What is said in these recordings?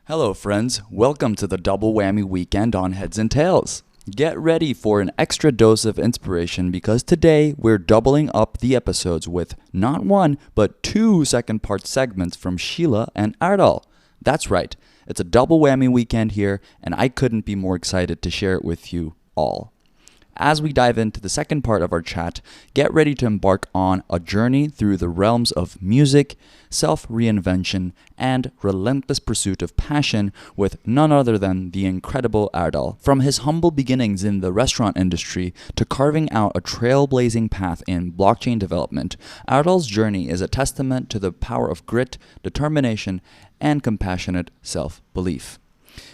Hello friends, welcome to the double whammy weekend on Heads and Tails. Get ready for an extra dose of inspiration because today we're doubling up the episodes with not one, but two second part segments from Sheila and Erdal. That's right, it's a double whammy weekend here and I couldn't be more excited to share it with you all. As we dive into the second part of our chat, get ready to embark on a journey through the realms of music, self-reinvention, and relentless pursuit of passion with none other than the incredible Erdal. From his humble beginnings in the restaurant industry to carving out a trailblazing path in blockchain development, Erdal's journey is a testament to the power of grit, determination, and compassionate self-belief.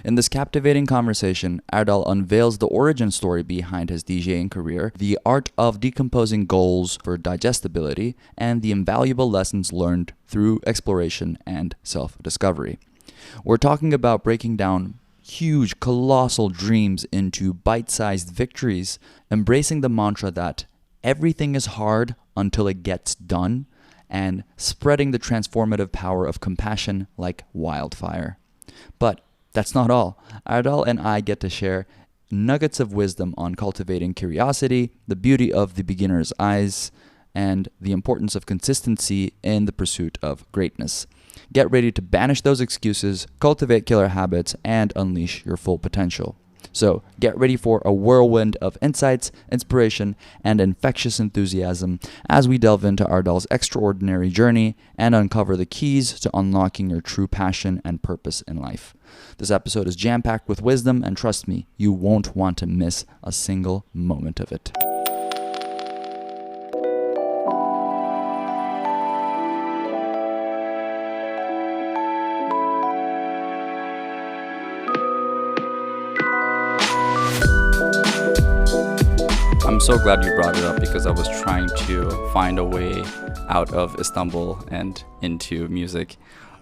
In this captivating conversation, Erdal unveils the origin story behind his DJing career, the art of decomposing goals for digestibility, and the invaluable lessons learned through exploration and self-discovery. We're talking about breaking down huge, colossal dreams into bite-sized victories, embracing the mantra that everything is hard until it gets done, and spreading the transformative power of compassion like wildfire. But that's not all. Erdal and I get to share nuggets of wisdom on cultivating curiosity, the beauty of the beginner's eyes, and the importance of consistency in the pursuit of greatness. Get ready to banish those excuses, cultivate killer habits, and unleash your full potential. So get ready for a whirlwind of insights, inspiration, and infectious enthusiasm as we delve into Erdal's extraordinary journey and uncover the keys to unlocking your true passion and purpose in life. This episode is jam-packed with wisdom, and trust me, you won't want to miss a single moment of it. I'm so glad you brought it up because I was trying to find a way out of Istanbul and into music.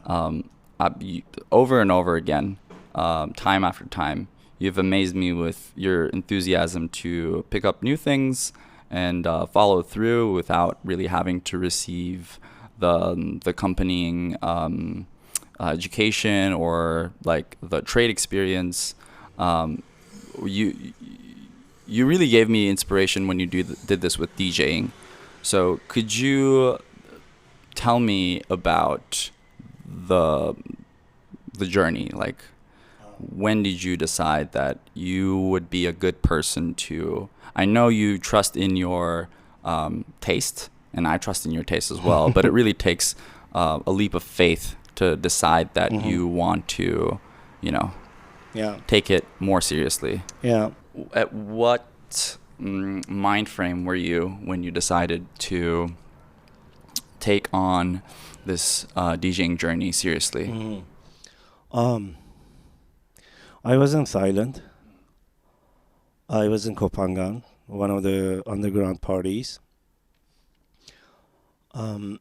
Over and over again, time after time, you've amazed me with your enthusiasm to pick up new things and follow through without really having to receive the accompanying education or like the trade experience. You really gave me inspiration when you did this with DJing. So could you tell me about the journey? Like, when did you decide that you would be a good person to... I know you trust in your taste, and I trust in your taste as well, but it really takes a leap of faith to decide that you want to, take it more seriously. Yeah. At what mind frame were you when you decided to take on this DJing journey seriously? I was in Thailand. I was in Kopangan, one of the underground parties. The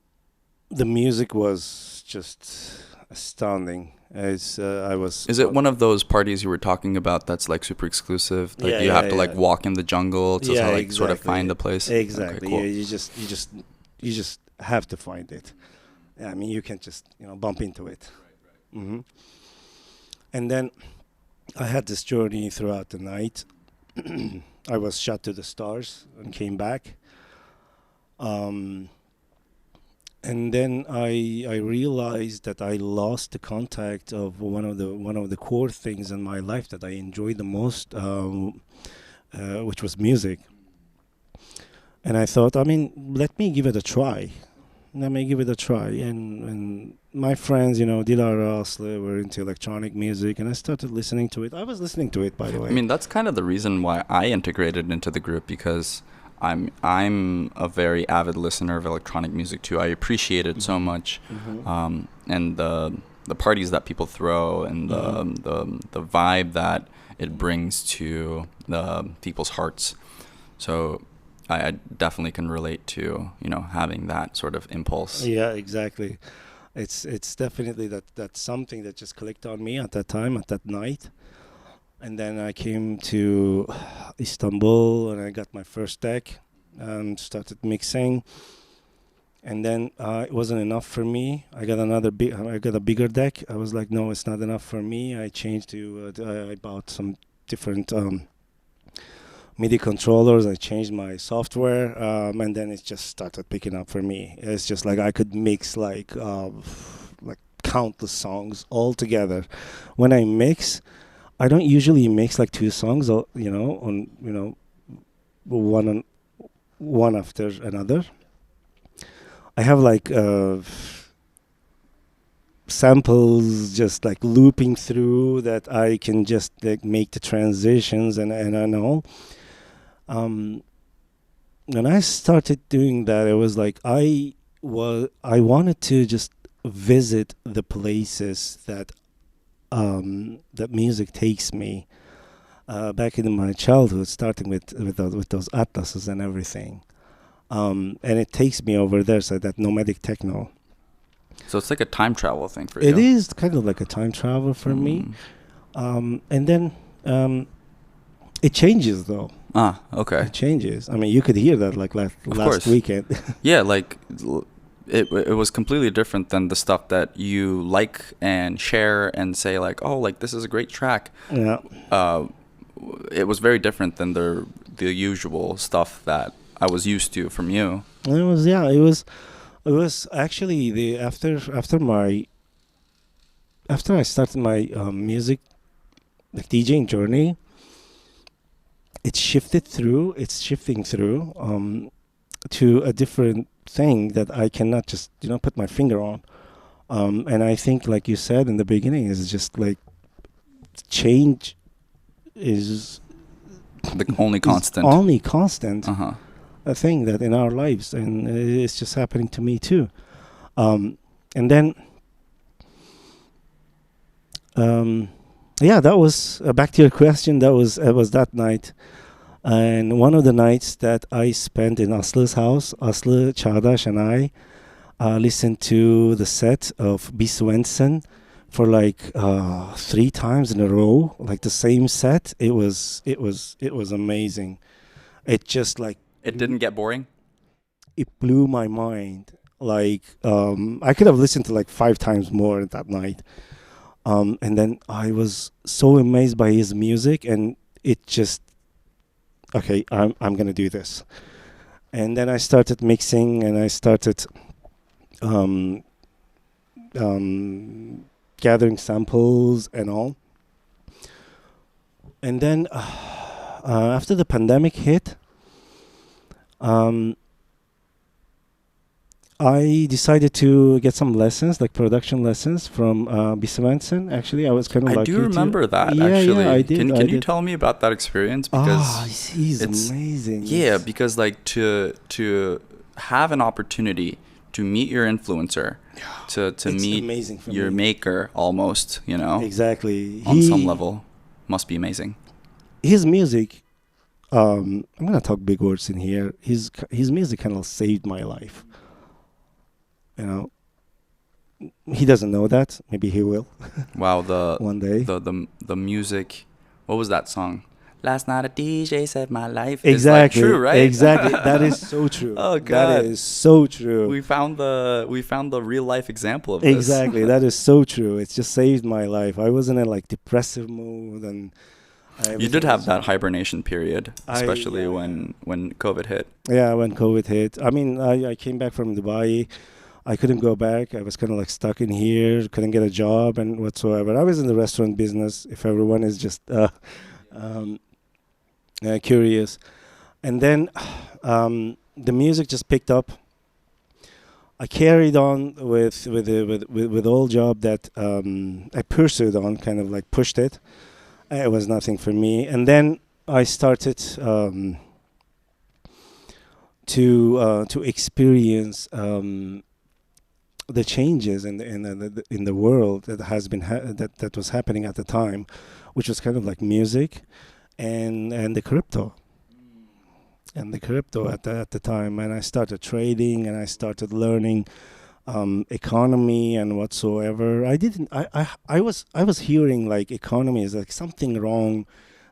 music was just astounding. Is it one of those parties you were talking about that's like super exclusive? Like you have to like walk in the jungle to exactly. sort of find the place? Exactly. Okay, cool. You just have to find it. I mean, you can't just bump into it. Right. Mm-hmm. And then I had this journey throughout the night. I was shot to the stars and came back. And then I realized that I lost the contact of one of the core things in my life that I enjoyed the most, which was music. And I thought, let me give it a try. And my friends, Dilara, Aslı, were into electronic music, and I started listening to it. I was listening to it, by the way. I mean, that's kind of the reason why I integrated into the group, because I'm a very avid listener of electronic music too. I appreciate it so much, and the parties that people throw and the vibe that it brings to the people's hearts. So I definitely can relate to having that sort of impulse. Yeah, exactly. It's definitely that's something that just clicked on me at that time, at that night. And then I came to Istanbul and I got my first deck and started mixing. And then it wasn't enough for me. I got I got a bigger deck. I was like, no, it's not enough for me. I changed to I bought some different MIDI controllers. I changed my software, and then it just started picking up for me. It's just like I could mix like countless songs all together. When I mix, I don't usually mix like two songs, one after another. I have like samples just like looping through that I can just like make the transitions and all. When I started doing that, it was like I wanted to just visit the places that music takes me back in my childhood, starting with those atlases and everything. And it takes me over there, so that nomadic techno. So it's like a time travel thing for you. It is kind of like a time travel for me. And then it changes, though. Ah, okay. It changes. I mean, you could hear that like last weekend. Yeah, like it was completely different than the stuff that you like and share and say like, oh, like this is a great track. Yeah. It was very different than the usual stuff that I was used to from you. It was actually after I started my music like DJing journey. It's shifting through to a different thing that I cannot just put my finger on. And I think, like you said in the beginning, is just like change is the only constant. Only constant. Uh-huh. A thing that in our lives, and it's just happening to me too. And then that was back to your question. That was that night, and one of the nights that I spent in Aslı's house. Aslı, Çağdaş, and I listened to the set of B. Svensson for like 3 times in a row, like the same set. It was amazing. It just like. It didn't get boring? It blew my mind. Like, I could have listened to like 5 times more that night. And then I was so amazed by his music, and it just, okay, I'm going to do this. And then I started mixing, and I started gathering samples and all. And then after the pandemic hit, I decided to get some lessons, like production lessons from B. Svensson. Actually, I was kind of lucky. I do remember that, yeah, actually. Yeah, I did. Can you tell me about that experience? Because he's amazing. Yeah, because like to have an opportunity to meet your influencer, to meet your maker almost, Exactly. On some level, must be amazing. His music, I'm gonna talk big words in here. His music kind of saved my life. He doesn't know that. Maybe he will. Wow, one day. The music. What was that song? Last night a DJ saved my life. Exactly. Is like true, right? Exactly. That is so true. Oh God, that is so true. We found the real life example of exactly. That is so true. It's just saved my life. I was in a like depressive mood, and you did have that hibernation period, especially when COVID hit. Yeah, when COVID hit. I mean, I came back from Dubai. I couldn't go back. I was kind of like stuck in here, couldn't get a job and whatsoever. I was in the restaurant business, if everyone is just curious. And then the music just picked up. I carried on with old job that I pursued on, kind of like pushed it. It was nothing for me. And then I started to experience the changes in the world that has been that was happening at the time, which was kind of like music and the crypto. And the crypto at the time, and I started trading, and I started learning economy and whatsoever. I was hearing like economy is like something wrong.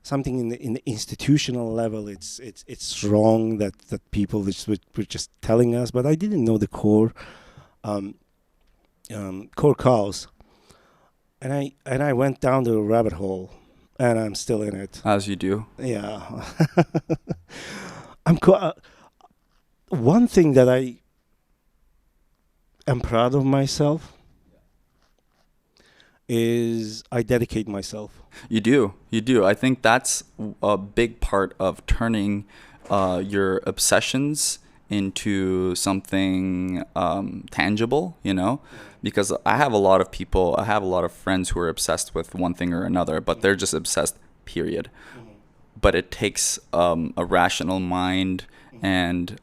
something in the institutional level. It's wrong that people were just telling us, but I didn't know the core cause, and I went down the rabbit hole, and I'm still in it. As you do. Yeah. One thing that I am proud of myself is I dedicate myself. You do. I think that's a big part of turning your obsessions into something tangible, you know? Because I have a lot of friends who are obsessed with one thing or another, but they're just obsessed, period. But it takes a rational mind and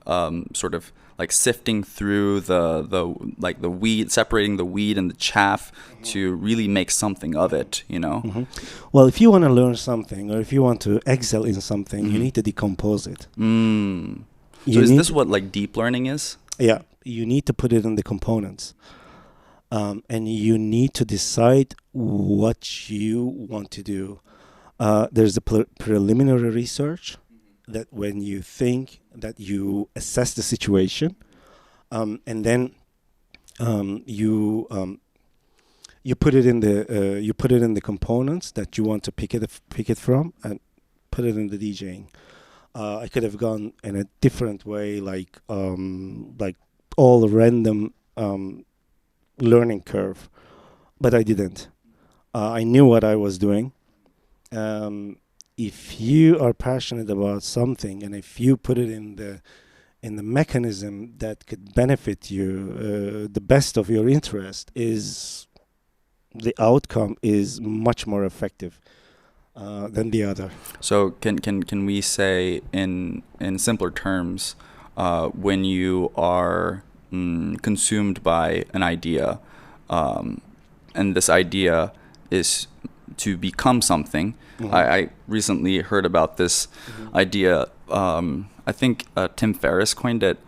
sort of like sifting through the weed, separating the weed and the chaff to really make something of it, you know? Well, if you want to learn something or if you want to excel in something, you need to decompose it. So is this what like deep learning is? Yeah, you need to put it in the components. And you need to decide what you want to do. There's a preliminary research that when you think that you assess the situation, and then you put it in the components that you want to pick it from, and put it in the DJing. I could have gone in a different way, like all random learning curve, but I didn't. I knew what I was doing. If you are passionate about something, and if you put it in the mechanism that could benefit you, the best of your interest, is the outcome is much more effective than the other. So can we say in simpler terms, when you are consumed by an idea, and this idea is to become something. I recently heard about this idea. I think Tim Ferriss coined it,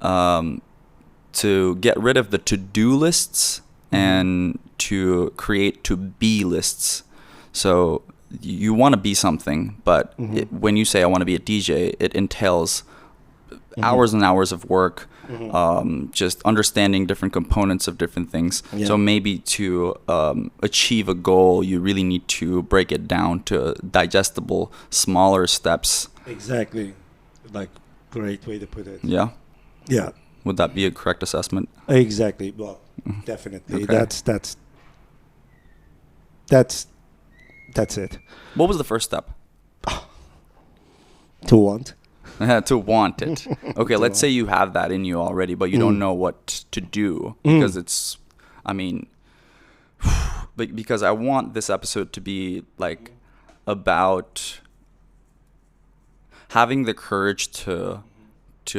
to get rid of the to-do lists and to create to-be lists. So you want to be something, but when you say I want to be a DJ, it entails hours and hours of work, just understanding different components of different things. Yeah. So maybe to achieve a goal, you really need to break it down to digestible, smaller steps. Exactly. Like, great way to put it. Yeah? Yeah. Would that be a correct assessment? Exactly. Well, definitely. Okay. That's it. What was the first step? To want. To want it. Okay, let's say you have that in you already, but you don't know what to do because it's, I mean, because I want this episode to be like about having the courage to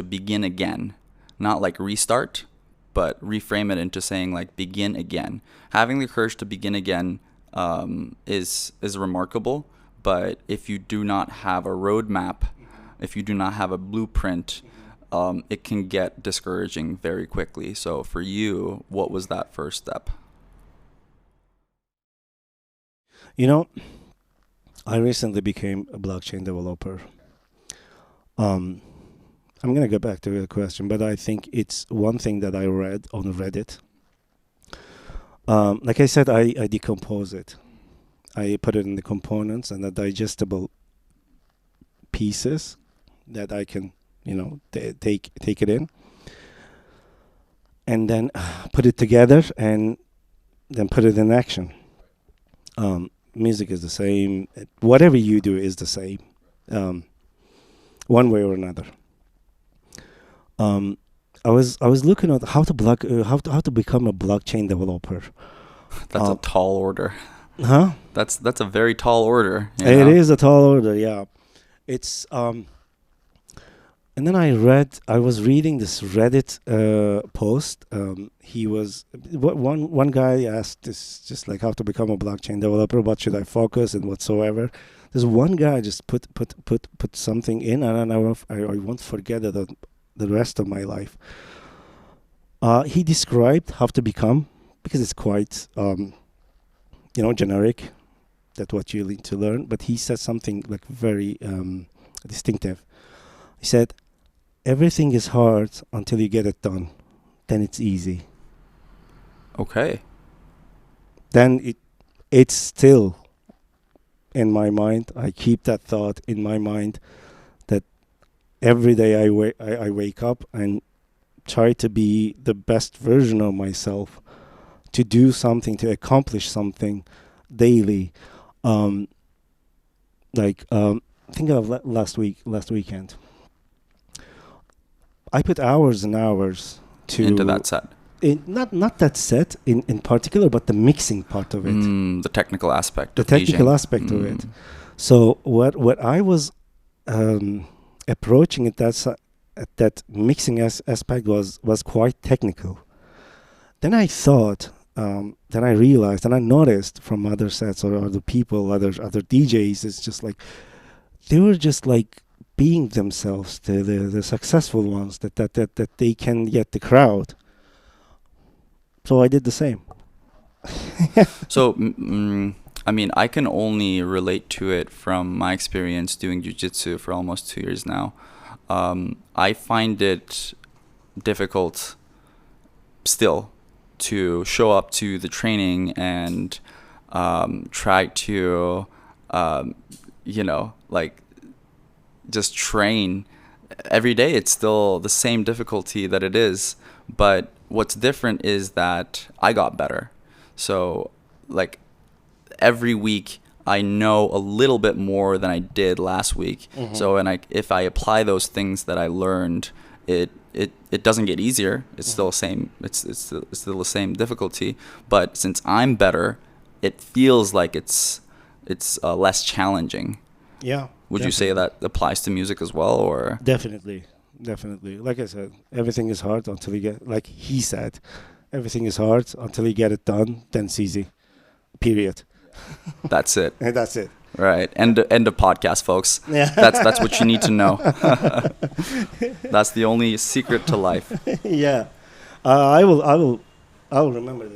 begin again, not like restart, but reframe it into saying like begin again. Having the courage to begin again is remarkable, but if you do not have a roadmap, if you do not have a blueprint, it can get discouraging very quickly. So for you, what was that first step? You know, I recently became a blockchain developer. I'm going to go back to the question, but I think it's one thing that I read on Reddit. Like I said, I decompose it. I put it in the components and the digestible pieces that I can, take it in, and then put it together and then put it in action. Music is the same. Whatever you do is the same, one way or another. I was looking at how to become a blockchain developer. That's a tall order. Huh? That's a very tall order. It is a tall order. Yeah, it's And then I was reading this Reddit post. He was one guy asked this, just like how to become a blockchain developer. What should I focus and whatsoever. There's one guy just put something in, and I won't forget it the rest of my life. He described how to become, because it's quite generic. that what you need to learn. But he said something like very distinctive. He said, everything is hard until you get it done. Then it's easy. Okay. Then it's still in my mind. I keep that thought in my mind that every day I wake up and try to be the best version of myself, to do something, to accomplish something daily. Think of last weekend. I put hours and hours into that set. Not that set in particular, but the mixing part of it. The technical aspect. The technical aspect of it. So what I was approaching at that mixing aspect was quite technical. Then I thought, then I realized, and I noticed from other sets or other people, other DJs, it's just like they were just like being themselves, the successful ones that they can get the crowd. So I did the same. So, I mean, I can only relate to it from my experience doing jiu-jitsu for almost 2 years now. I find it difficult still to show up to the training and try to, just train every day. It's still the same difficulty that it is, but what's different is that I got better. So like every week I know a little bit more than I did last week. Mm-hmm. So if I apply those things that I learned, it doesn't get easier. It's still the same. It's still the same difficulty. But since I'm better, it feels like it's less challenging. Yeah. Would you say that applies to music as well, or? Definitely. Like I said, everything is hard until you get, like he said, everything is hard until you get it done, then it's easy. Period. That's it. And that's it. Right. End of podcast, folks. Yeah. That's what you need to know. That's the only secret to life. Yeah. I will remember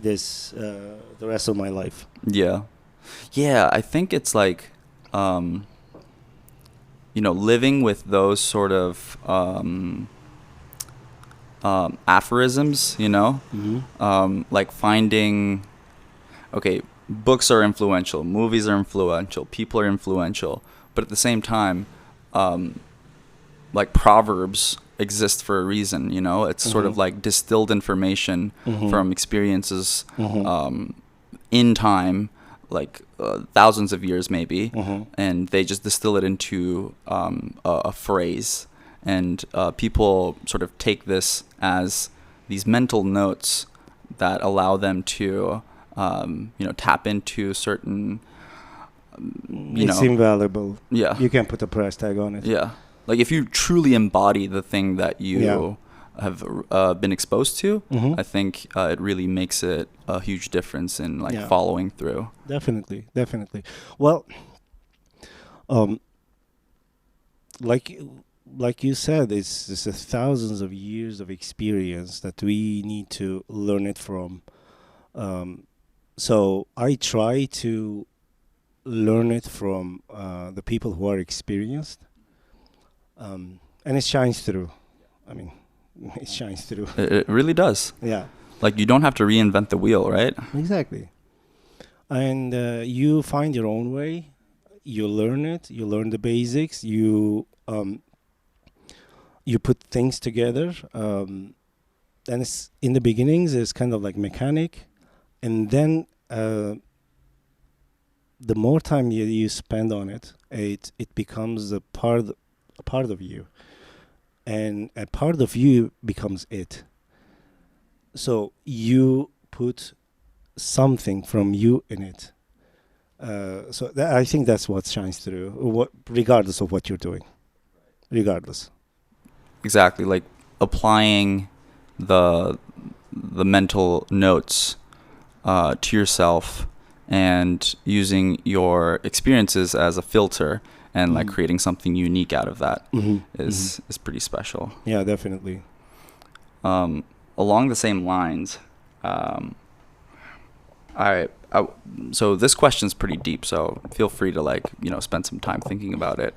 this the rest of my life. Yeah. Yeah, I think it's like living with those sort of aphorisms, mm-hmm. Like finding, okay, books are influential, movies are influential, people are influential, but at the same time, like proverbs exist for a reason, it's mm-hmm. sort of like distilled information mm-hmm. from experiences mm-hmm. In time, like thousands of years maybe, mm-hmm. and they just distill it into a phrase, and people sort of take this as these mental notes that allow them to tap into certain it's invaluable. Yeah, you can put a price tag on it. Yeah, like if you truly embody the thing that you have been exposed to, mm-hmm. I think it really makes it a huge difference in following through. Definitely. Well, like you said, it's thousands of years of experience that we need to learn it from. So I try to learn it from the people who are experienced, and it shines through. I mean, it shines through. It really does. Yeah. Like you don't have to reinvent the wheel, right? Exactly. And you find your own way. You learn it. You learn the basics. You put things together. And it's in the beginnings, it's kind of like mechanic. And then the more time you spend on it, it becomes a part of you. And a part of you becomes it. So you put something from you in it. So I think that's what shines through, regardless of what you're doing. Regardless. Exactly, like applying the mental notes to yourself and using your experiences as a filter. And like creating something unique out of that is pretty special. Yeah, definitely. Along the same lines, all right. so this question's pretty deep, so feel free to spend some time thinking about it.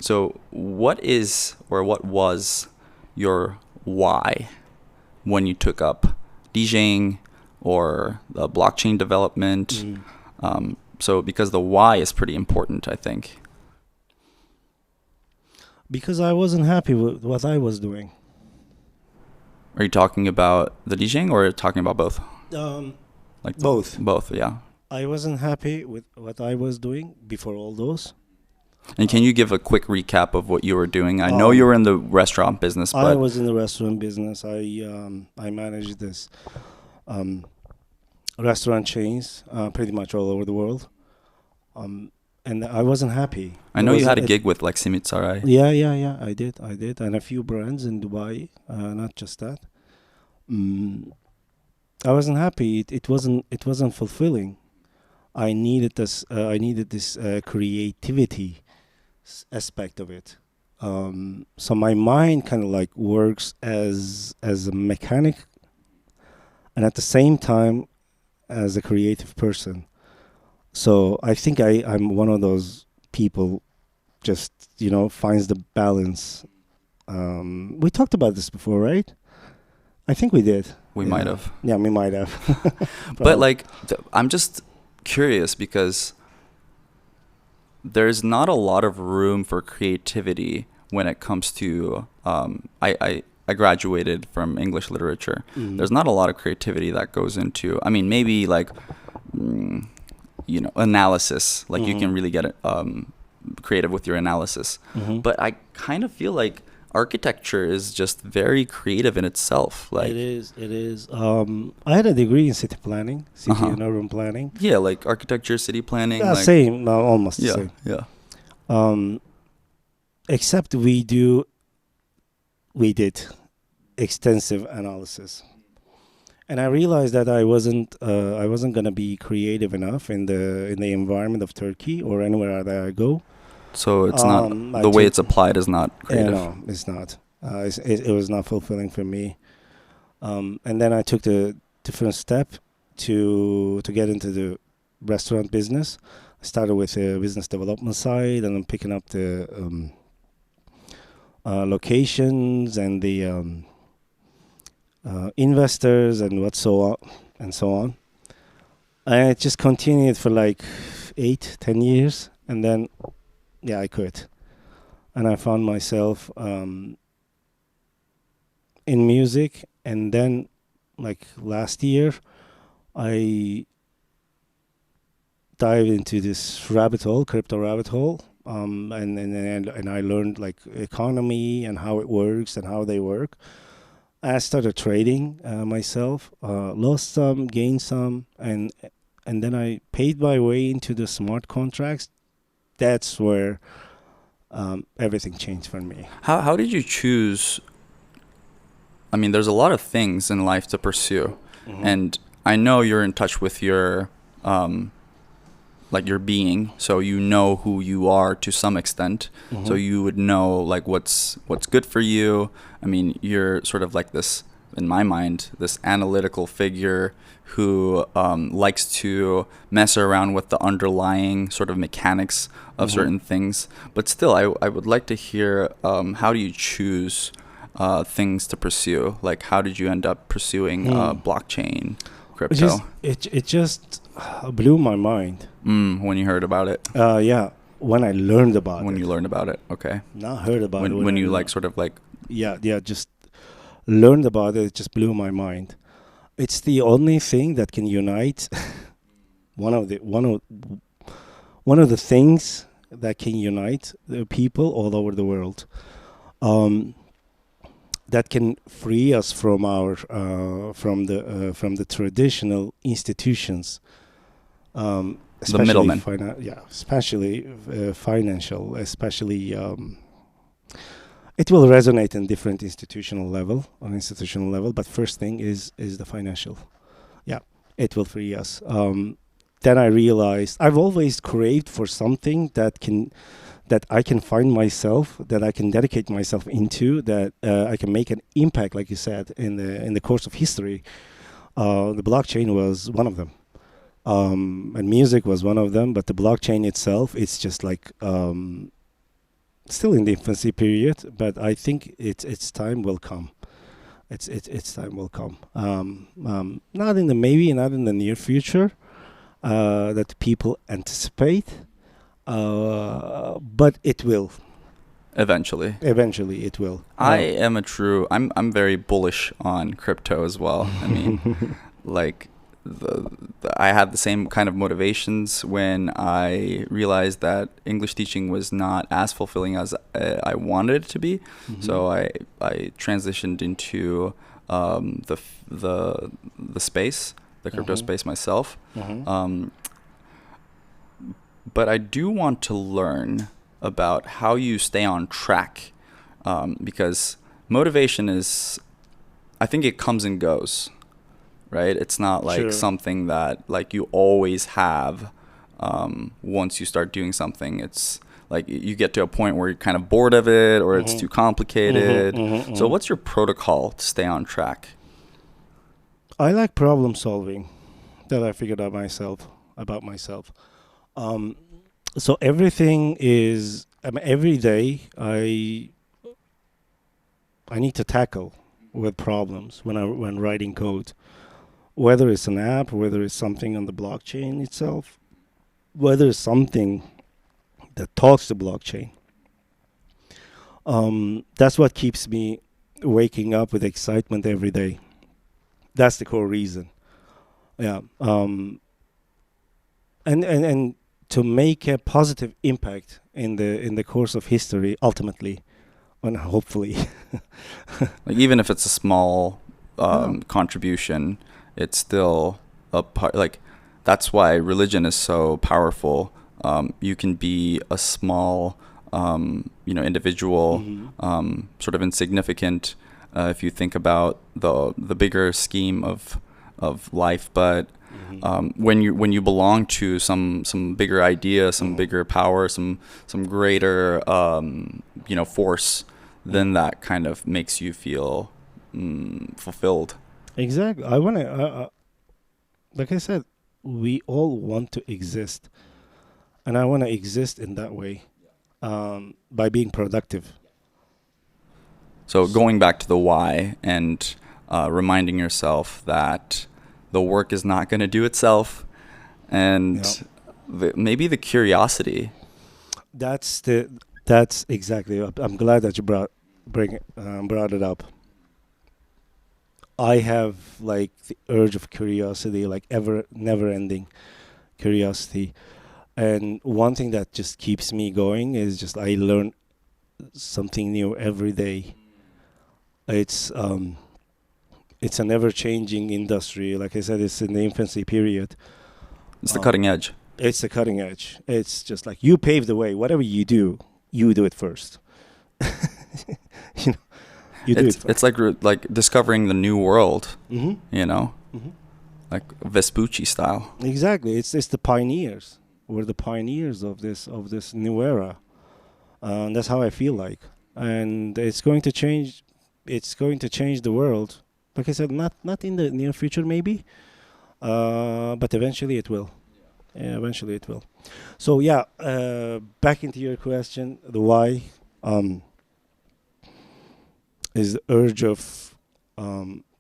So what was your why when you took up DJing or the blockchain development? So because the why is pretty important, I think. Because I wasn't happy with what I was doing. Are you talking about the DJing or talking about both? Both. Both, yeah. I wasn't happy with what I was doing before all those. And can you give a quick recap of what you were doing? I know you were in the restaurant business, but I was in the restaurant business. I managed this restaurant chains pretty much all over the world. And I wasn't happy. I know you had a gig with like Simit Sarai. Yeah. I did, and a few brands in Dubai. Not just that. I wasn't happy. It wasn't fulfilling. I needed this. Creativity aspect of it. So my mind kind of like works as a mechanic, and at the same time, as a creative person. So I think I'm one of those people, just finds the balance. We talked about this before, right? I think we did. We might have. Yeah, we might have. But I'm just curious because there's not a lot of room for creativity when it comes to. I graduated from English literature. There's not a lot of creativity that goes into. I mean, maybe analysis. You can really get creative with your analysis. But I kind of feel like architecture is just very creative in itself. It is. I had a degree in city planning, and urban planning. Yeah, like architecture, city planning. Same, almost the same. Yeah. Except we did extensive analysis. And I realized that I wasn't gonna be creative enough in the environment of Turkey or anywhere that I go. So it's not the way it's applied is not creative. No, it's not. It was not fulfilling for me. And then I took the different step to get into the restaurant business. I started with the business development side, and I'm picking up the locations and the investors and so on. And it just continued for like 8-10 years, and then I quit. And I found myself in music, and then last year I dived into this crypto rabbit hole, and I learned economy and how it works and how they work. I started trading myself, lost some, gained some, and then I paid my way into the smart contracts. That's where everything changed for me. How did you choose? I mean, there's a lot of things in life to pursue, and I know you're in touch with your your being, so you know who you are to some extent. So you would know what's good for you. I mean, you're sort of like this, in my mind, this analytical figure who likes to mess around with the underlying sort of mechanics of certain things. But still, I would like to hear how do you choose things to pursue? How did you end up pursuing blockchain, crypto? It just blew my mind. When you heard about it? Yeah, when I learned about it. When you learned about it, okay. Not heard about it. When you just learned about it. It just blew my mind. It's the only thing that can unite. one of the things that can unite the people all over the world. That can free us from our from the traditional institutions. The middlemen. Especially financial, especially. It will resonate in different institutional level, but first thing is the financial. Yeah, it will free us. Then I realized I've always craved for something that I can find myself, that I can dedicate myself into, that I can make an impact, like you said, in the course of history. The blockchain was one of them. and music was one of them. But the blockchain itself, it's just like still in the infancy period. But I think its time will come. Its time will come. Not in the near future that people anticipate, but it will. Eventually It will. I'm very bullish on crypto as well. I mean, like I had the same kind of motivations when I realized that English teaching was not as fulfilling as I wanted it to be. Mm-hmm. So I transitioned into the space, the crypto space myself. But I do want to learn about how you stay on track, because motivation is, I think it comes and goes, right? It's not like something that like you always have. Once you start doing something, it's like you get to a point where you're kind of bored of it, or it's too complicated. So what's your protocol to stay on track? I like problem solving that I figured out about myself. So everything is, every day I need to tackle with problems when writing code, whether it's an app, whether it's something on the blockchain itself, whether it's something that talks to blockchain. That's what keeps me waking up with excitement every day. That's the core reason. Yeah. And to make a positive impact in the course of history, ultimately, and hopefully. Like even if it's a small contribution, it's still a part. Like that's why religion is so powerful. You can be a small, individual, sort of insignificant, if you think about the bigger scheme of life, but. When you belong to some bigger idea, some bigger power, some greater force, then that kind of makes you feel fulfilled. Exactly. I want to, like I said, we all want to exist, and I want to exist in that way, by being productive. So going back to the why and reminding yourself that the work is not going to do itself, and maybe the curiosity. That's exactly. I'm glad that you brought it up. I have like the urge of curiosity, like never-ending curiosity, and one thing that just keeps me going is just I learn something new every day. It's a never-changing industry. Like I said, it's in the infancy period. It's the cutting edge. It's the cutting edge. It's just like you pave the way. Whatever you do it first. You do it first. It's like discovering the new world. Like Vespucci style. Exactly. It's the pioneers. We're the pioneers of this new era. And that's how I feel like. And it's going to change. It's going to change the world. Like I said, not in the near future, maybe, but eventually it will. Yeah, eventually it will. So back into your question, the why is the urge of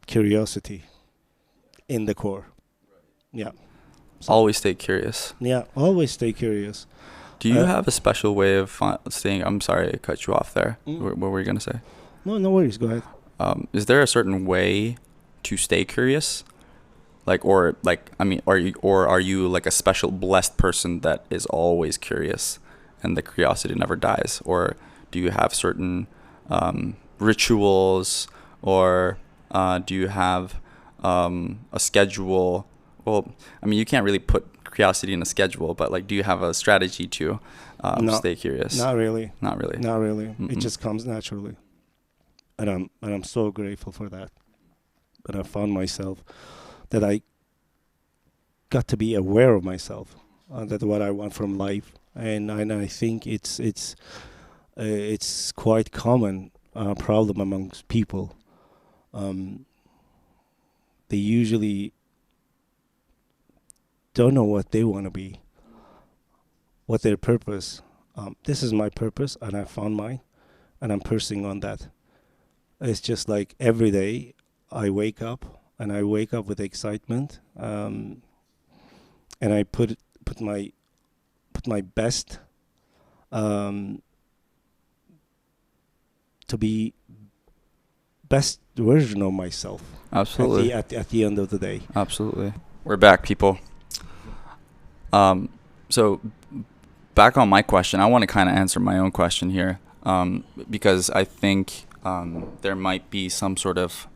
curiosity in the core. Yeah. So Always stay curious. Yeah, always stay curious. Do you have a special way of staying? I'm sorry, I cut you off there. What were you gonna say? No worries. Go ahead. Is there a certain way to stay curious? Are you like a special blessed person that is always curious and the curiosity never dies? Or do you have certain rituals, or do you have a schedule? Well, I mean, you can't really put curiosity in a schedule, but like, do you have a strategy to stay curious? Not really. Not really. Not really. It just comes naturally. And I'm so grateful for that. But I found myself that I got to be aware of myself, that what I want from life, and I think it's quite common problem amongst people. They usually don't know what they want to be, what their purpose. This is my purpose, and I found mine, and I'm pursuing on that. It's just like every day I wake up, and I wake up with excitement, and I put my best to be best version of myself. Absolutely. At the end of the day. Absolutely. We're back, people. So back on my question, I want to kind of answer my own question here, because I think there might be some sort of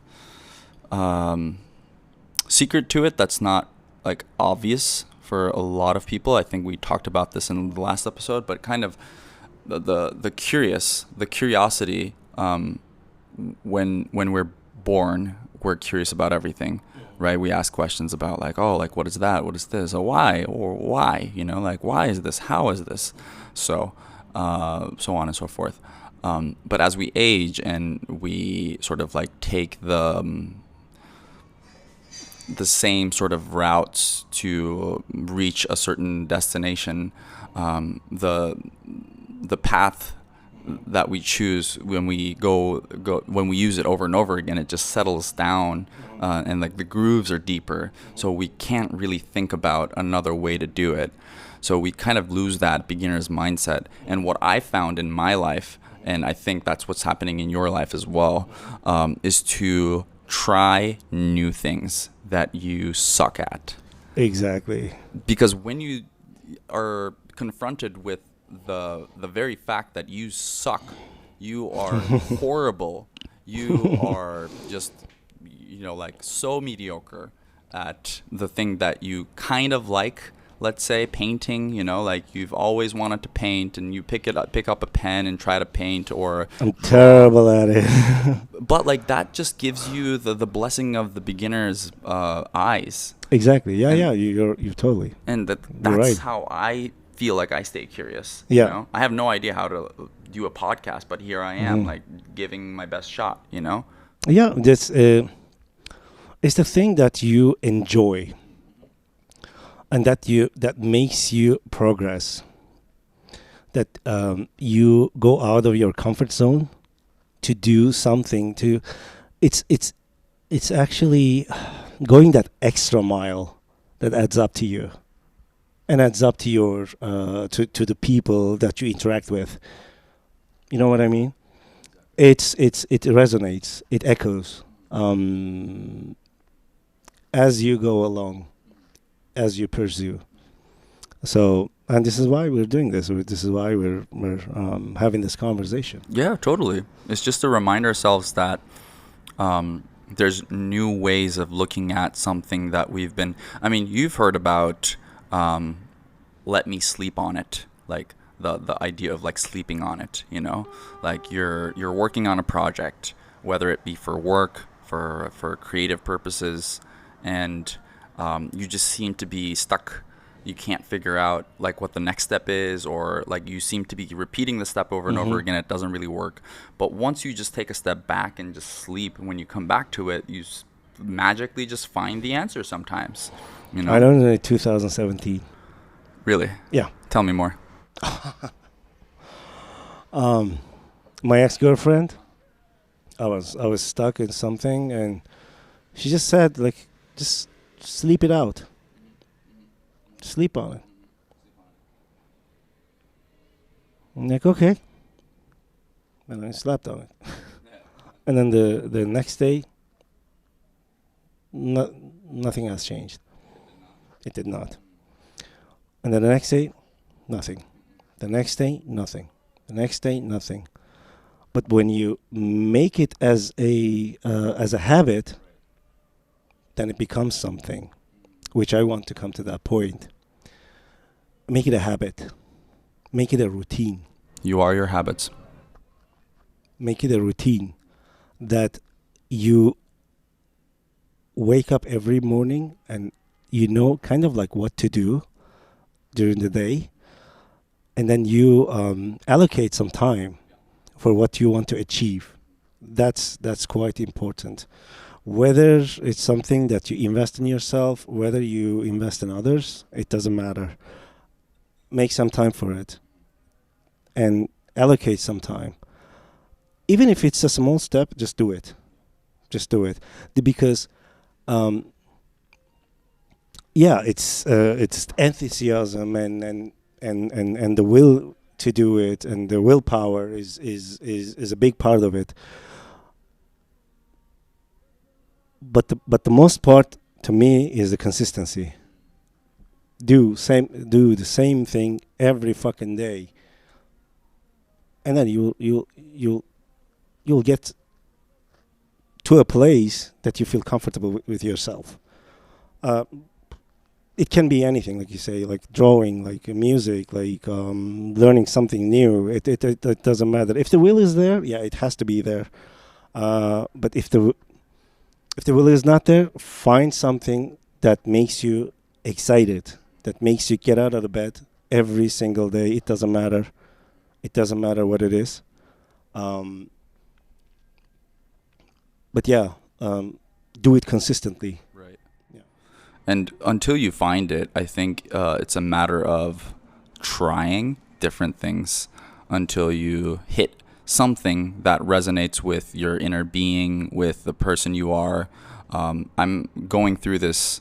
secret to it that's not like obvious for a lot of people. I think we talked about this in the last episode, but kind of the curiosity. When we're born, we're curious about everything, right? We ask questions about like, oh, like what is that? What is this? Or why? You know, like why is this? How is this? So on and so forth. But as we age and we sort of like take the same sort of routes to reach a certain destination, the path that we choose when we go when we use it over and over again, it just settles down, and like the grooves are deeper, so we can't really think about another way to do it. So we kind of lose that beginner's mindset. And what I found in my life, and I think that's what's happening in your life as well, is to try new things that you suck at. Exactly. Because when you are confronted with the very fact that you suck, you are horrible, you are just, you know, like so mediocre at the thing that you kind of like, let's say painting, you know, like you've always wanted to paint and you pick up a pen and try to paint, or I'm terrible at it. But like that just gives you the blessing of the beginner's eyes. Exactly. Yeah, you're totally. And that's right. how I feel like I stay curious. Yeah. You know? I have no idea how to do a podcast, but here I am, like giving my best shot, you know? Yeah, this it's the thing that you enjoy, and that makes you progress. That you go out of your comfort zone to do something. It's actually going that extra mile that adds up to you. And adds up to your to the people that you interact with. You know what I mean? It resonates. It echoes as you go along, as you pursue. So, and this is why we're doing this. This is why we're having this conversation. Yeah, totally. It's just to remind ourselves that there's new ways of looking at something that we've been. I mean, you've heard about. Let me sleep on it, like the idea of like sleeping on it, you know, like you're working on a project, whether it be for work, for creative purposes, and you just seem to be stuck. You can't figure out like what the next step is, or like you seem to be repeating the step over and over again. It doesn't really work. But once you just take a step back and just sleep, when you come back to it, you magically just find the answer sometimes, you know? I don't know, 2017. Really? Yeah. Tell me more. My ex-girlfriend, I was stuck in something, and she just said, like, just sleep it out. Sleep on it. I'm like, okay. And I slept on it. And then the next day, nothing has changed. It did not. And then the next day, nothing. The next day, nothing. The next day, nothing. But when you make it as a habit, then it becomes something, which I want to come to that point. Make it a habit. Make it a routine. You are your habits. Make it a routine that you wake up every morning and you know kind of like what to do during the day, and then you allocate some time for what you want to achieve. That's quite important. Whether it's something that you invest in yourself, whether you invest in others, it doesn't matter. Make some time for it and allocate some time. Even if it's a small step, just do it. Just do it. Because, it's enthusiasm and the will to do it, and the willpower is a big part of it. But the most part to me is the consistency. Do the same thing every fucking day, and then you'll get to a place that you feel comfortable with yourself. It can be anything, like you say, like drawing, like music, like learning something new. It doesn't matter. If the will is there, yeah, it has to be there. But if the will is not there, find something that makes you excited, that makes you get out of the bed every single day. It doesn't matter. It doesn't matter what it is. But yeah, do it consistently. Right. Yeah. And until you find it, I think it's a matter of trying different things until you hit something that resonates with your inner being, with the person you are. I'm going through this.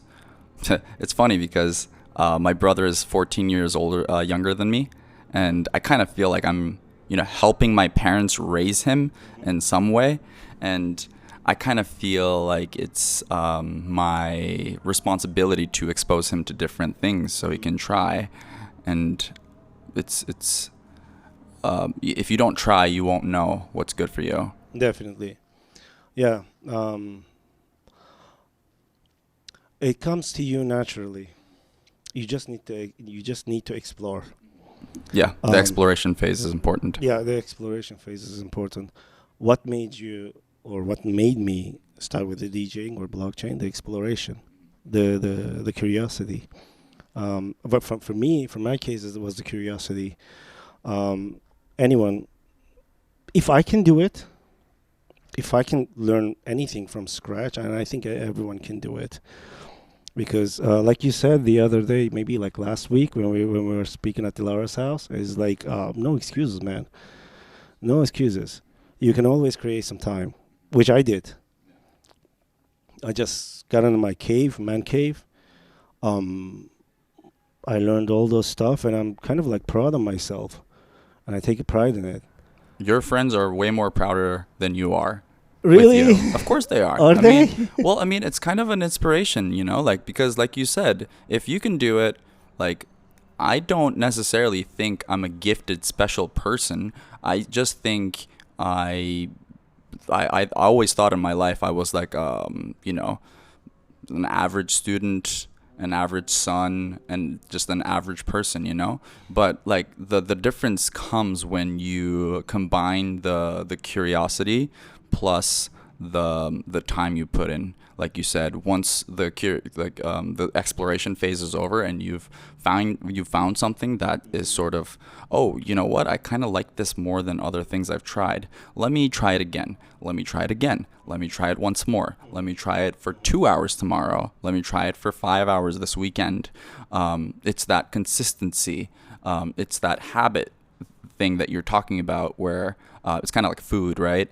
It's funny because my brother is 14 years younger than me, and I kind of feel like I'm, helping my parents raise him in some way, and I kind of feel like it's my responsibility to expose him to different things so he can try, and it's. If you don't try, you won't know what's good for you. Definitely. Yeah. It comes to you naturally. You just need to explore. Yeah, the exploration phase is important. Yeah, the exploration phase is important. What made you, or what made me start with the DJing or blockchain? The exploration, the curiosity. But for me, for my case, it was the curiosity. Anyone, if I can do it, if I can learn anything from scratch, and I think everyone can do it, because like you said the other day, maybe like last week when we were speaking at Dilara's house, is like no excuses, man, no excuses. You can always create some time, which I did. I just got into my man cave. I learned all those stuff, and I'm kind of like proud of myself. And I take a pride in it. Your friends are way more prouder than you are. Really? With you. Of course they are. Are they? It's kind of an inspiration, because like you said, if you can do it, like, I don't necessarily think I'm a gifted, special person. I just think I always thought in my life I was like, an average student, an average son, and just an average person, but like the difference comes when you combine the curiosity plus the time you put in. Like you said, once the exploration phase is over and you've found something that is sort of, oh, you know what, I kind of like this more than other things I've tried. Let me try it again. Let me try it again. Let me try it once more. Let me try it for 2 hours tomorrow. Let me try it for 5 hours this weekend. It's that consistency. It's that habit thing that you're talking about where it's kind of like food, right?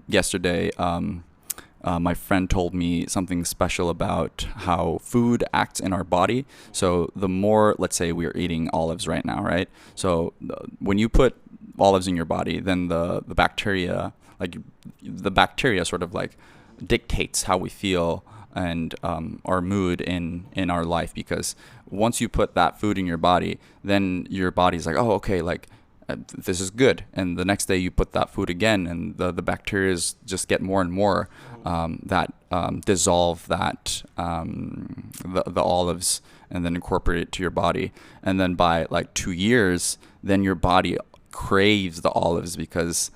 Yesterday, my friend told me something special about how food acts in our body. So the more, let's say we're eating olives right now, right? So when you put olives in your body, then the bacteria, sort of like dictates how we feel and our mood in our life. Because once you put that food in your body, then your body's like, oh, okay, like, this is good, and the next day you put that food again, and the bacteria just get more and more that dissolve that the olives and then incorporate it to your body, and then by like 2 years, then your body craves the olives because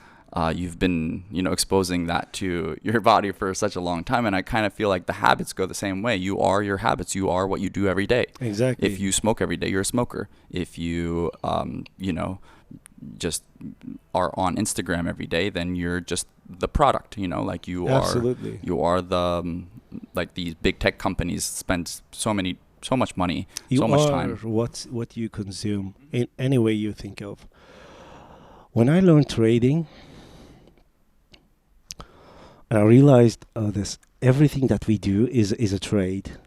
you've been, exposing that to your body for such a long time. And I kind of feel like the habits go the same way. You are your habits. You are what you do every day. Exactly. If you smoke every day, you're a smoker. If you, just are on Instagram every day, then you're just the product, like you Absolutely. you are the, like these big tech companies spend so much money, so much time. You are what you consume in any way you think of. When I learned trading, and I realized this, everything that we do is a trade.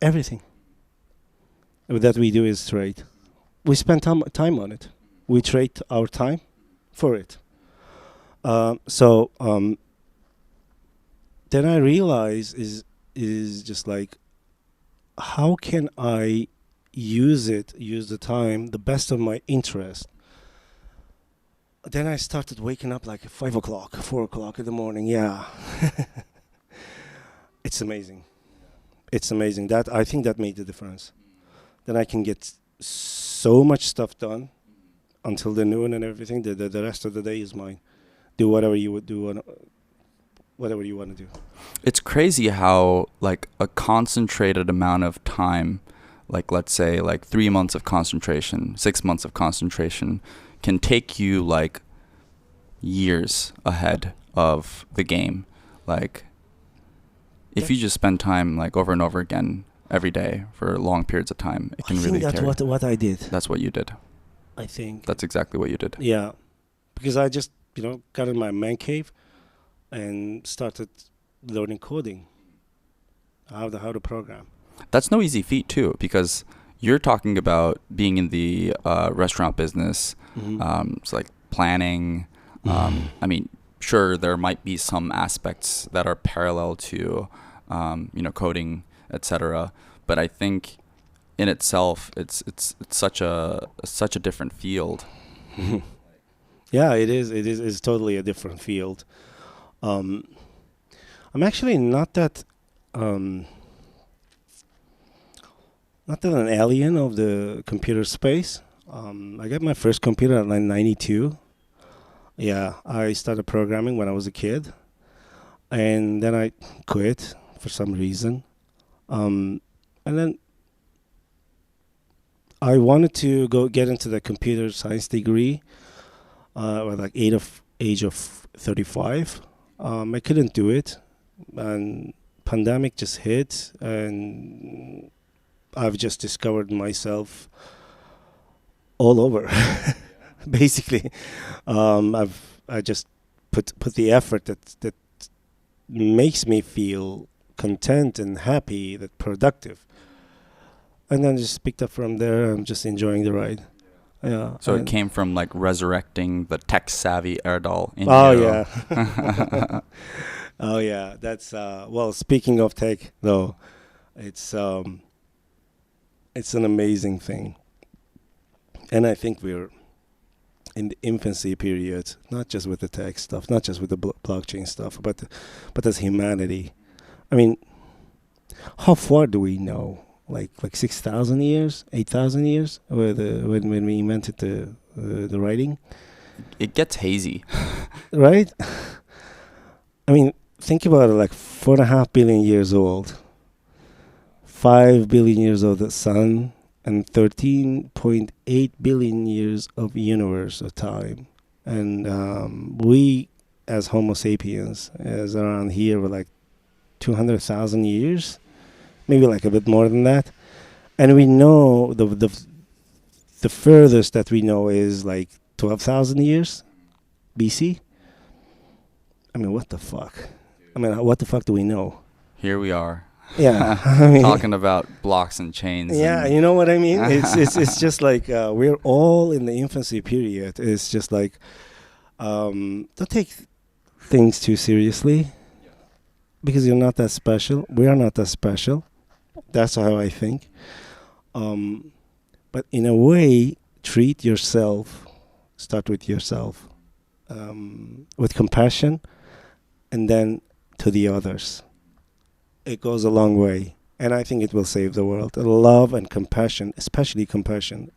Everything that we do is trade. We spend time on it. We trade our time for it. So then I realize is just like, how can I use the time the best of my interest? Then I started waking up like at 5 o'clock, 4 o'clock in the morning. Yeah. It's amazing. It's amazing. That I think that made the difference. Then I can get so much stuff done until the noon and everything. The rest of the day is mine. Do whatever you would do, whatever you want to do. It's crazy how like a concentrated amount of time, like let's say like 3 months of concentration, 6 months of concentration, can take you like years ahead of the game. Like if you just spend time like over and over again every day for long periods of time, it can really carry. I think that's what I did. That's what you did. I think that's exactly what you did. Yeah, because I just got in my man cave and started learning coding, how to program. That's no easy feat too, because you're talking about being in the restaurant business. It's like planning. I mean, sure, there might be some aspects that are parallel to, coding, etc. But I think in itself, it's such a different field. Yeah, it is. It's totally a different field. I'm actually not that an alien of the computer space. I got my first computer at like 92. Yeah, I started programming when I was a kid, and then I quit for some reason. And then I wanted to go get into the computer science degree at like age of 35. I couldn't do it, and pandemic just hit, and I've just discovered myself all over. Basically, I just put the effort that makes me feel content and happy, that productive, and then just picked up from there. I'm just enjoying the ride. Yeah. So it came from like resurrecting the tech savvy Erdal in you. Yeah. Oh yeah. That's well. Speaking of tech, though, it's an amazing thing, and I think we're in the infancy period, not just with the tech stuff, not just with the blockchain stuff, but as humanity. I mean, how far do we know? Like 6,000 years, 8,000 years, when we invented the writing. It gets hazy, right? I mean, think about it. Like 4.5 billion years old, 5 billion years of the sun, and 13.8 billion years of universe of time. And we, as Homo sapiens, as around here, we're like 200,000 years, maybe like a bit more than that. And we know the furthest that we know is like 12,000 years BC. I mean, what the fuck? I mean, what the fuck do we know? Here we are. Yeah, I mean, talking about blocks and chains. Yeah, you know what I mean. It's just like we're all in the infancy period. It's just like don't take things too seriously, because you're not that special. We are not that special. That's how I think. But in a way, treat yourself. Start with yourself, with compassion, and then to the others. It goes a long way, and I think it will save the world. Love and compassion, especially compassion,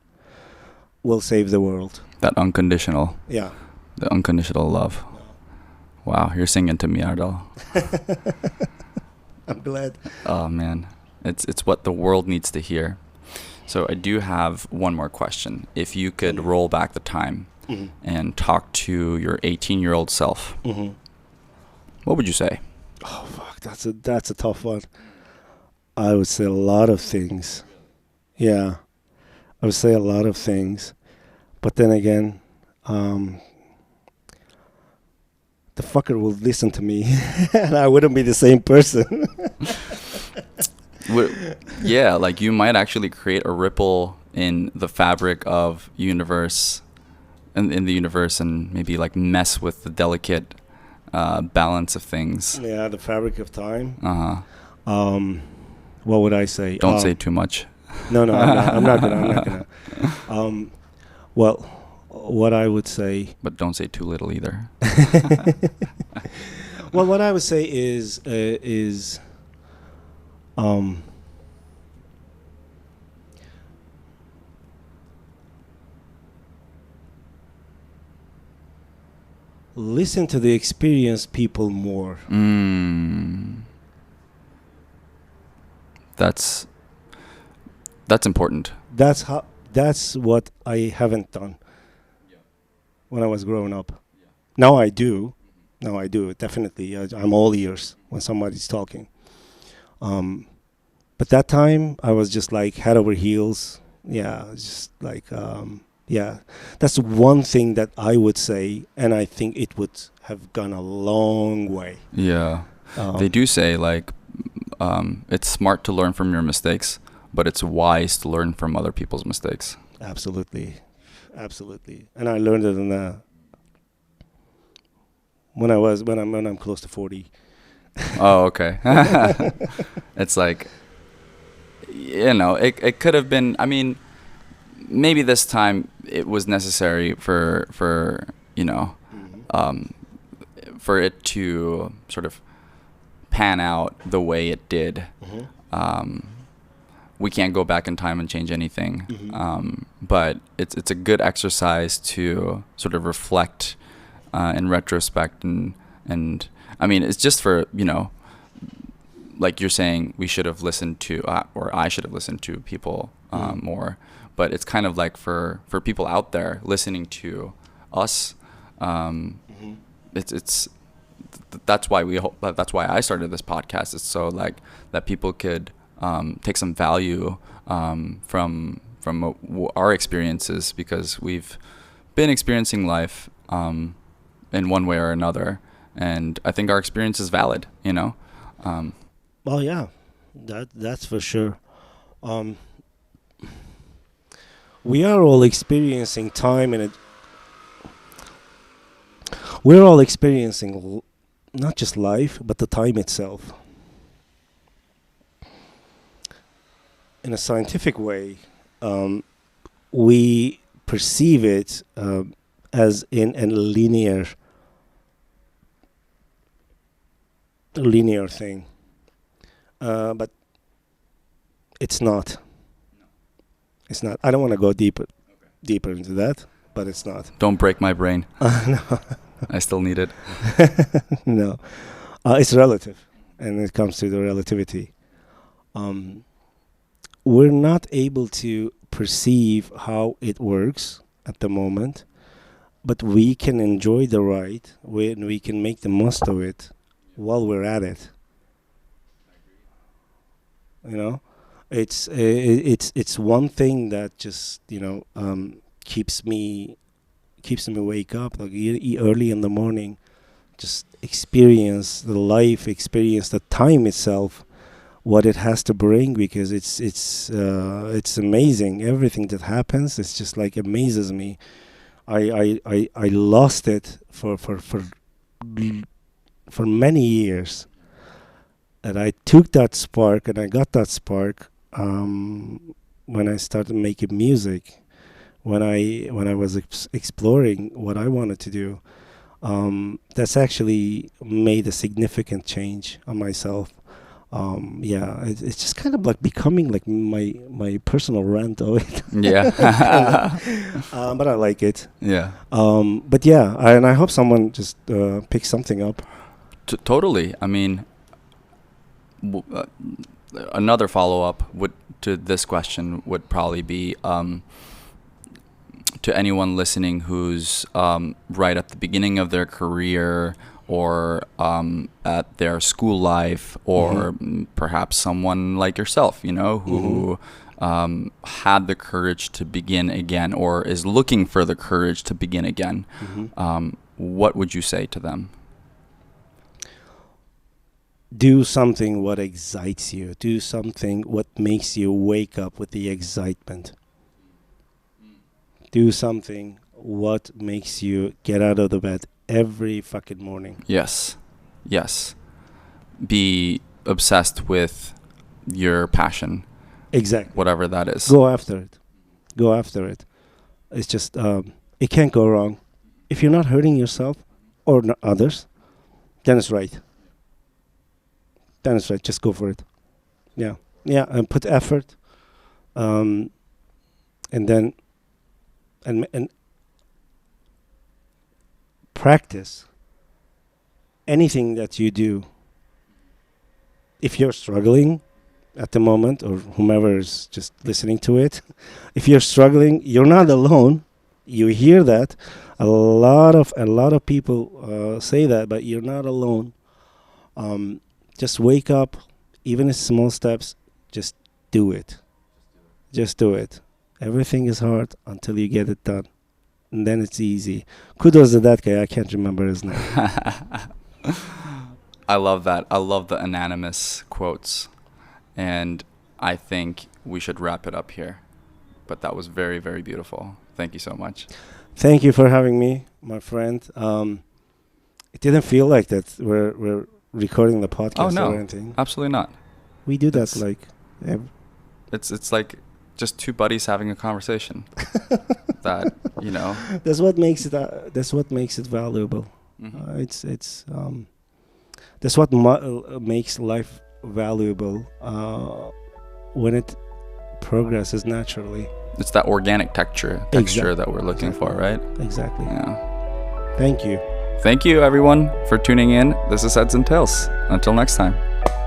will save the world. That unconditional. Yeah. The unconditional love. Wow, you're singing to me, Erdal. I'm glad. Oh man, it's what the world needs to hear. So I do have one more question. If you could roll back the time and talk to your 18-year-old self, what would you say? Oh fuck, that's a tough one. I would say a lot of things. Yeah, I would say a lot of things, but then again, the fucker will listen to me, and I wouldn't be the same person. Yeah, like you might actually create a ripple in the fabric of universe, in the universe, and maybe like mess with the delicate balance of things. Yeah, the fabric of time. Uh-huh. What would I say? Don't say too much. No, I'm not gonna. Well, what I would say. But don't say too little either. Well, what I would say is listen to the experienced people more. That's important. That's what I haven't done when I was growing up. Now I do. Definitely. I'm all ears when somebody's talking. But that time I was just like head over heels. Yeah, just like yeah. That's one thing that I would say, and I think it would have gone a long way. Yeah. They do say like it's smart to learn from your mistakes, but it's wise to learn from other people's mistakes. Absolutely. And I learned it in when I'm close to 40. Oh, okay. It's like, you know, it could have been, I mean, maybe this time it was necessary for you know, for it to sort of pan out the way it did. We can't go back in time and change anything, but it's a good exercise to sort of reflect in retrospect, and I mean, it's just for, you know, like you're saying, we should have listened to, or I should have listened to people more, but it's kind of like for people out there listening to us, it's that's why that's why I started this podcast. It's so like that people could take some value from our experiences, because we've been experiencing life in one way or another, and I think our experience is valid, you know. Well, yeah, that's for sure. We are all experiencing time, and we're all experiencing not just life, but the time itself. In a scientific way, we perceive it as in a linear thing, but it's not. It's not. I don't want to go deeper into that, but it's not. Don't break my brain. No. I still need it. No, it's relative, and it comes to the relativity. We're not able to perceive how it works at the moment, but we can enjoy the ride when we can make the most of it while we're at it. You know, it's one thing that just, you know, keeps me wake up like early in the morning, just experience the life, experience the time itself, what it has to bring, because it's amazing. Everything that happens, it's just like amazes me. I lost it for many years, and I took that spark, and I got that spark when I started making music, when I was exploring what I wanted to do. That's actually made a significant change on myself. It's just kind of like becoming like my personal rant of it. Yeah. But I like it. Yeah. But yeah, and I hope someone just picks something up. Totally. I mean, another follow-up to this question would probably be to anyone listening who's right at the beginning of their career, or at their school life, or perhaps someone like yourself, who had the courage to begin again, or is looking for the courage to begin again. What would you say to them? Do something what excites you. Do something what makes you wake up with the excitement. Do something what makes you get out of the bed every fucking morning. Yes. Be obsessed with your passion. Exactly. Whatever that is. Go after it. It's just, it can't go wrong. If you're not hurting yourself or others, then it's right. Just go for it. Yeah, and put effort. And then, and practice anything that you do. If you're struggling at the moment, or whomever is just listening to it, if you're struggling, you're not alone. You hear that. A lot of people say that, but you're not alone. Just wake up, even in small steps. Just do it. Everything is hard until you get it done, and then it's easy. Kudos to that guy. I can't remember his name. I love that. I love the anonymous quotes, and I think we should wrap it up here. But that was very, very beautiful. Thank you so much. Thank you for having me, my friend. It didn't feel like that. We're recording the podcast or anything. Absolutely not. We do that like. It's like just two buddies having a conversation. That That's what makes it. That's what makes it valuable. It's that's what makes life valuable when it progresses naturally. It's that organic texture that we're looking for, right? Exactly. Yeah. Thank you. Thank you, everyone, for tuning in. This is Heads and Tails. Until next time.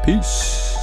Peace.